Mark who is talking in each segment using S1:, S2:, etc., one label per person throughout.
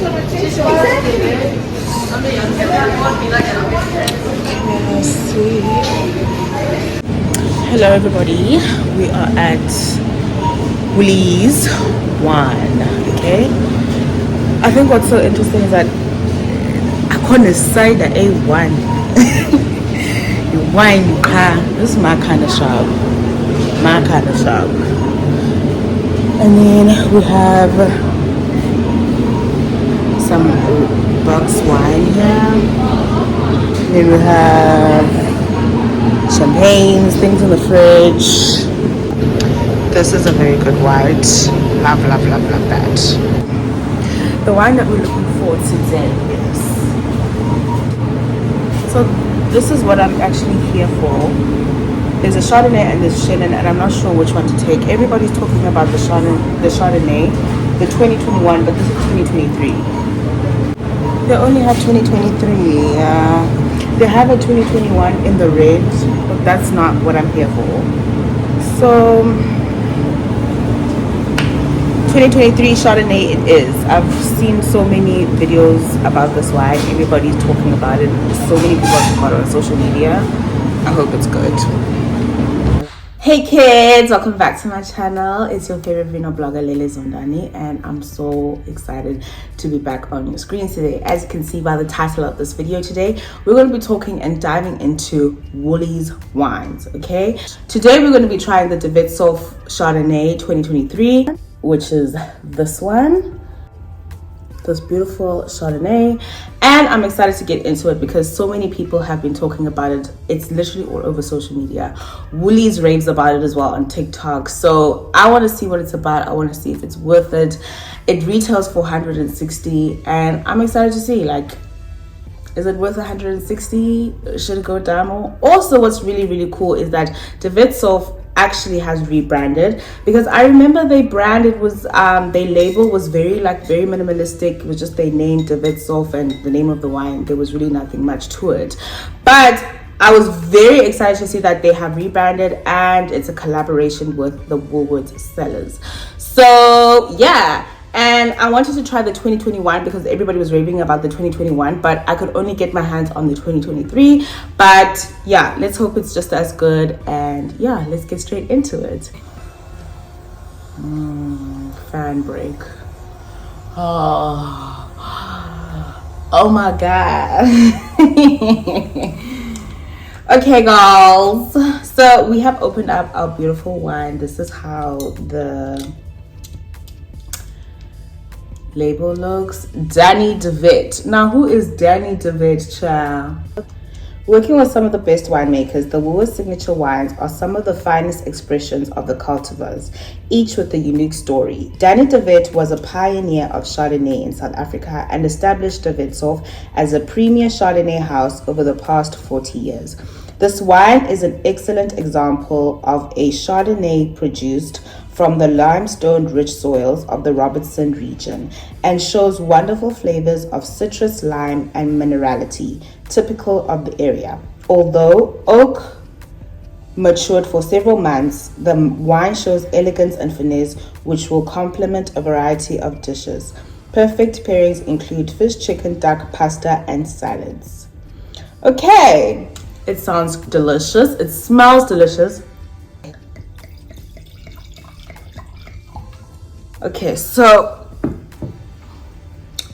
S1: Let's see. Hello everybody, we are at WOOLIES 1. Okay, I think what's so interesting is that I can't decide that A1 you wine you car. This is my kind of shop, and then we have some box wine here. Then we have champagnes, things in the fridge. This is a very good white. Love that. The wine that we're looking for today is, so this is what I'm actually here for. There's a Chardonnay and there's Chenin, and I'm not sure which one to take. Everybody's talking about the Chardonnay, the 2021, but this is 2023. They only have 2023. They have a 2021 in the red, but that's not what I'm here for. So 2023 Chardonnay it is. I've seen so many videos about this wine. Everybody's talking about it. So many people have talked about it on social media. I hope it's good. Hey kids, welcome back to my channel. It's your favorite vino blogger Lele Zondani, and I'm so excited to be back on your screens today. As you can see by the title of this video today, we're going to be talking and diving into WOOLIES wines. Okay, today we're going to be trying the Davidsov Chardonnay 2023, which is this one, this beautiful Chardonnay, and I'm excited to get into it because so many people have been talking about it. It's literally all over social media. WOOLIES raves about it as well on TikTok, so I want to see what it's about. I want to see if it's worth it. It retails for 160, and I'm excited to see, like, is it worth 160? Should it go down more? Also, what's really cool is that Davidsov actually has rebranded, because I remember their brand, it was their label was very minimalistic. It was just their name, Davidsov, and the name of the wine. There was really nothing much to it, but I was very excited to see that they have rebranded, and it's a collaboration with the Woolworths sellers. So yeah, and I wanted to try the 2021 because everybody was raving about the 2021, but I could only get my hands on the 2023. But yeah, let's hope it's just as good, and yeah, let's get straight into it. Fan break. Oh my god. Okay girls, so we have opened up our beautiful wine. This is how the label looks. Danny DeWitt. Now, who is Danny DeWitt, child? Working with some of the best winemakers, the Woolworths signature wines are some of the finest expressions of the cultivars, each with a unique story. Danny DeWitt was a pioneer of Chardonnay in South Africa and established Davidsov as a premier Chardonnay house over the past 40 years. This wine is an excellent example of a Chardonnay produced from the limestone-rich soils of the Robertson region, and shows wonderful flavors of citrus, lime, and minerality, typical of the area. Although oak matured for several months, the wine shows elegance and finesse, which will complement a variety of dishes. Perfect pairings include fish, chicken, duck, pasta, and salads. Okay, it sounds delicious. It smells delicious. Okay, so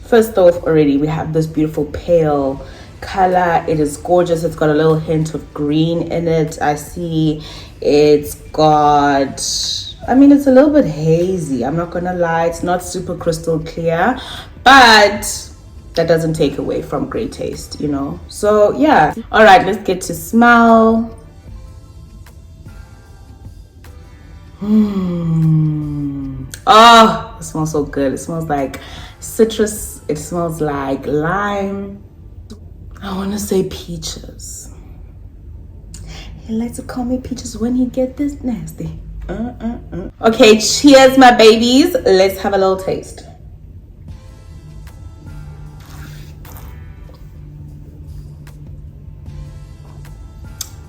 S1: first off, already we have this beautiful pale color. It is gorgeous. It's got a little hint of green in it. I see it's got, I mean, it's a little bit hazy, I'm not gonna lie. It's not super crystal clear, but that doesn't take away from great taste, you know. So yeah, all right, let's get to smell. Oh, it smells so good. It smells like citrus. It smells like lime. I want to say peaches. He likes to call me peaches when he get this nasty. Okay, cheers my babies. Let's have a little taste.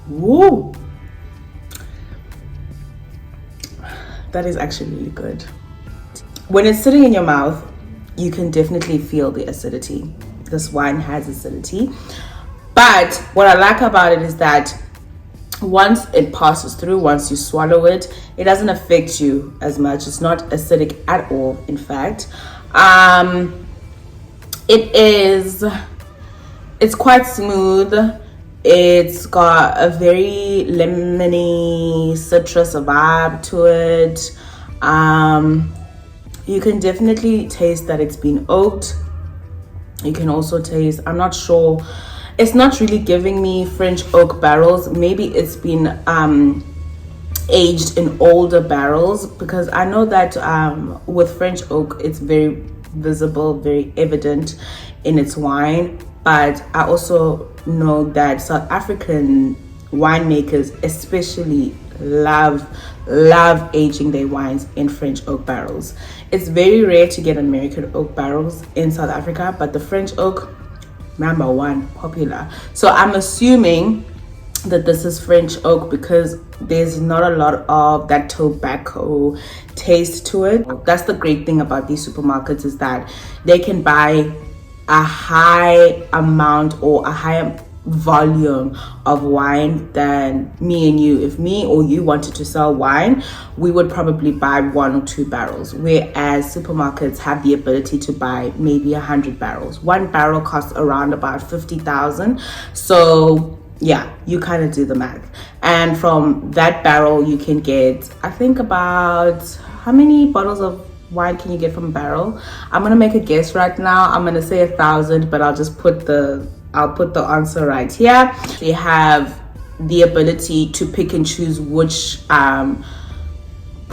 S1: Woo! That is actually really good. When it's sitting in your mouth, you can definitely feel the acidity. This wine has acidity, but what I like about it is that once it passes through, once you swallow it, it doesn't affect you as much. It's not acidic at all. In fact, it's quite smooth. It's got a very lemony citrus vibe to it. You can definitely taste that it's been oaked. You can also taste, I'm not sure, it's not really giving me French oak barrels. Maybe it's been aged in older barrels, because I know that with French oak, it's very visible, very evident in its wine. But I also know that South African winemakers especially love aging their wines in French oak barrels. It's very rare to get American oak barrels in South Africa, but the French oak, #1 popular. So I'm assuming that this is French oak because there's not a lot of that tobacco taste to it. That's the great thing about these supermarkets, is that they can buy a high amount or a higher volume of wine than me and you. If me or you wanted to sell wine, we would probably buy 1 or 2 barrels, whereas supermarkets have the ability to buy maybe 100 barrels. One barrel costs around about 50,000. So yeah, you kind of do the math, and from that barrel you can get, I think, about, how many bottles of wine can you get from a barrel? I'm gonna make a guess right now. I'm gonna say 1,000, but I'll put the answer right here. They have the ability to pick and choose which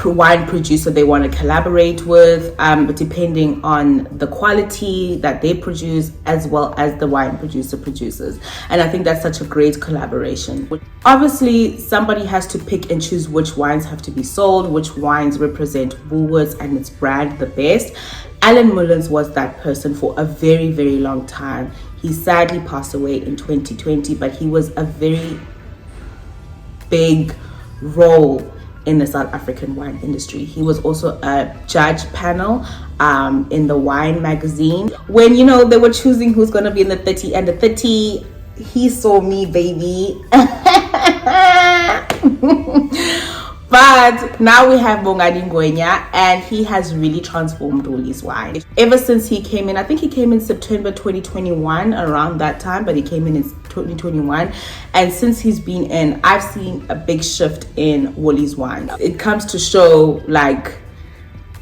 S1: wine producer they want to collaborate with, depending on the quality that they produce, as well as the wine producer produces. And I think that's such a great collaboration. Obviously, somebody has to pick and choose which wines have to be sold, which wines represent Woolworths and its brand the best. Alan Mullins was that person for a very, very long time. He sadly passed away in 2020, but he was a very big role in the South African wine industry. He was also a judge panel in the wine magazine. When, you know, they were choosing who's going to be in the 30 and the 30, he saw me, baby. But now we have NGWENYA, and he has really transformed Woolies wine. Ever since he came in, I think he came in September 2021, around that time, but he came in 2021. And since he's been in, I've seen a big shift in Woolies wine. It comes to show, like,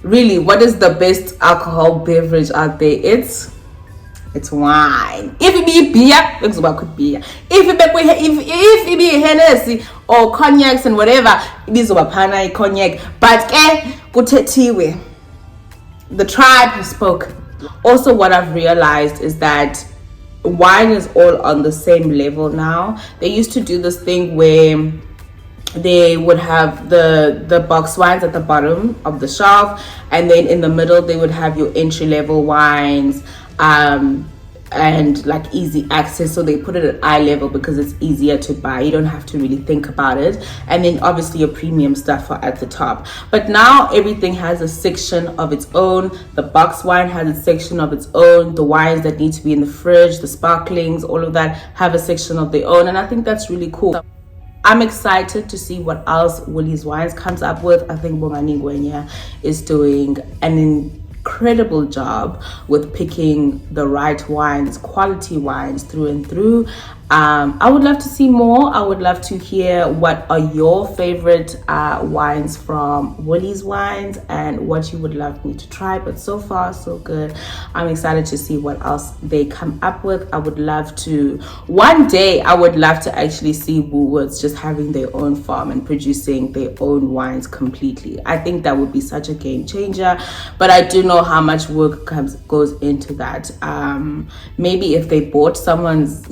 S1: really, what is the best alcohol beverage out there? It's wine. If it be beer, it's about beer. If it be Hennessy or cognacs and whatever, it is about Pana cognac. But the tribe has spoken. Also, what I've realized is that wine is all on the same level now. They used to do this thing where they would have the box wines at the bottom of the shelf, and then in the middle they would have your entry-level wines, and like easy access. So they put it at eye level because it's easier to buy. You don't have to really think about it. And then obviously your premium stuff are at the top. But now everything has a section of its own. The box wine has a section of its own. The wines that need to be in the fridge, the sparklings, all of that have a section of their own. And I think that's really cool. I'm excited to see what else Woolies Wines comes up with. I think NGWENYA is doing an incredible job with picking the right wines, quality wines through and through. I would love to see more. I would love to hear what are your favorite wines from Woolies Wines and what you would love me to try. But so far, so good. I'm excited to see what else they come up with. I would love to, one day, I would love to actually see Woolworths just having their own farm and producing their own wines completely. I think that would be such a game changer. But I do know how much work goes into that. Maybe if they bought someone's,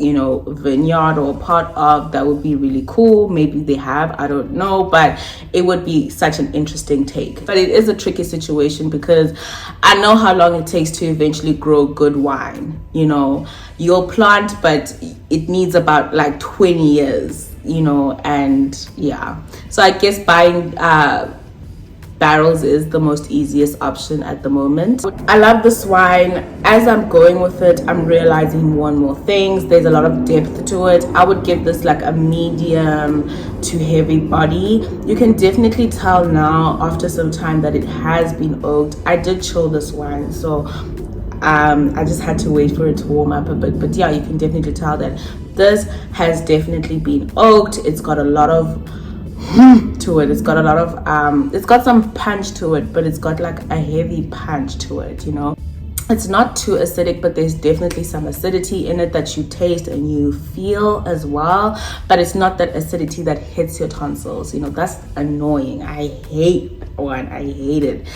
S1: vineyard or part of, that would be really cool. Maybe they have, I don't know, but it would be such an interesting take. But it is a tricky situation because I know how long it takes to eventually grow good wine. You'll plant, but it needs about like 20 years, and yeah. So I guess buying barrels is the most easiest option at the moment. I love this wine. As I'm going with it, I'm realizing more and more things. There's a lot of depth to it. I would give this like a medium to heavy body. You can definitely tell now after some time that it has been oaked. I did chill this wine, so I just had to wait for it to warm up a bit. But yeah, you can definitely tell that this has definitely been oaked. It's got a lot of to it. It's got a lot of it's got some punch to it, but it's got like a heavy punch to it, you know. It's not too acidic, but there's definitely some acidity in it that you taste and you feel as well. But it's not that acidity that hits your tonsils, you know. That's annoying. I hate that wine. I hate it.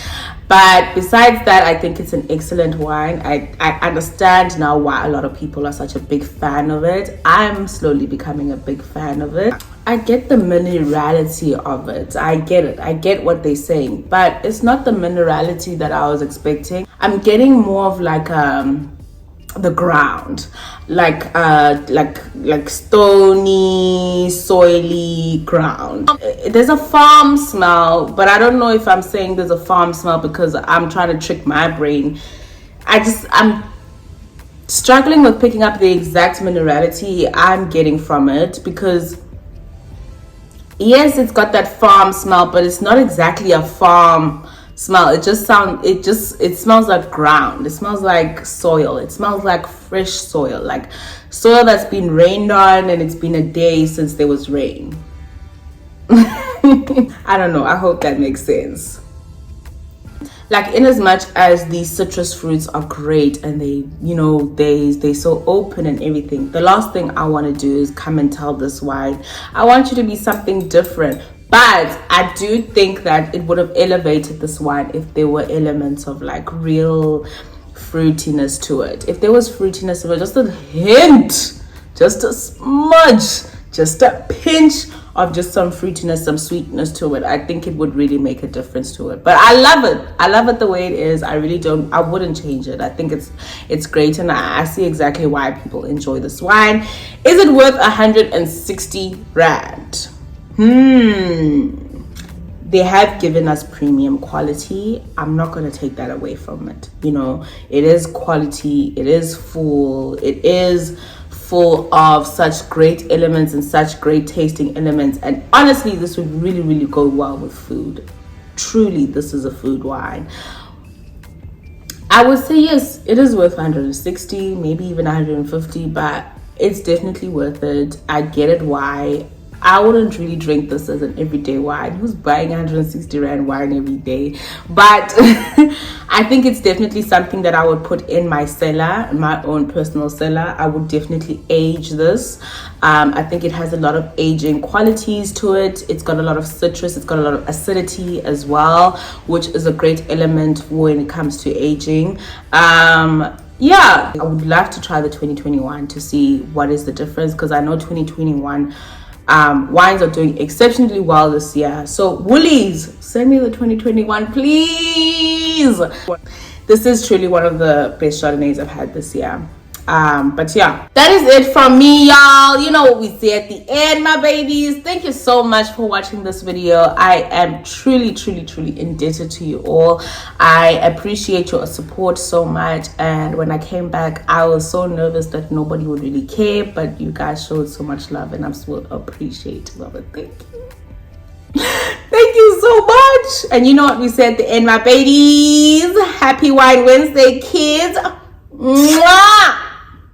S1: But besides that, I think it's an excellent wine. I understand now why a lot of people are such a big fan of it. I'm slowly becoming a big fan of it. I get the minerality of it. I get it. I get what they're saying, but it's not the minerality that I was expecting. I'm getting more of like the ground, like stony, soily ground. There's a farm smell, but I don't know if I'm saying there's a farm smell because I'm trying to trick my brain. I'm struggling with picking up the exact minerality I'm getting from it, because yes, it's got that farm smell, but it's not exactly a farm smell. It smells like ground. It smells like soil. It smells like fresh soil, like soil that's been rained on and it's been a day since there was rain. I don't know. I hope that makes sense. Like, in as much as these citrus fruits are great and they, you know, they're so open and everything, the last thing I want to do is come and tell this wine, I want you to be something different. But I do think that it would have elevated this wine if there were elements of like real fruitiness to it. If there was fruitiness, if it was just a hint, just a smudge, just a pinch of just some fruitiness, some sweetness to it, I think it would really make a difference to it. But I love it. I love it the way it is. I wouldn't change it. I think it's great, and I see exactly why people enjoy this wine. Is it worth 160 rand? They have given us premium quality. I'm not going to take that away from it. You know, it is quality. It is full. It is full of such great elements and such great tasting elements. And honestly, this would really, really go well with food. Truly, this is a food wine. I would say yes, it is worth 160, maybe even 150, but it's definitely worth it. I get it why. I wouldn't really drink this as an everyday wine. Who's buying 160 rand wine every day? But I think it's definitely something that I would put in my cellar, my own personal cellar. I would definitely age this. I think it has a lot of aging qualities to it. It's got a lot of citrus. It's got a lot of acidity as well, which is a great element when it comes to aging. Yeah, I would love to try the 2021 to see what is the difference, because I know 2021 wines are doing exceptionally well this year. So Woolies, send me the 2021, please. This is truly one of the best Chardonnays I've had this year. But yeah, that is it from me, y'all. You know what we say at the end, my babies. Thank you so much for watching this video. I am truly, truly, truly indebted to you all. I appreciate your support so much, and when I came back, I was so nervous that nobody would really care, but you guys showed so much love, and I'm so appreciative of it. Thank you. Thank you so much. And you know what we said at the end, my babies. Happy Wine Wednesday, kids. Mwah!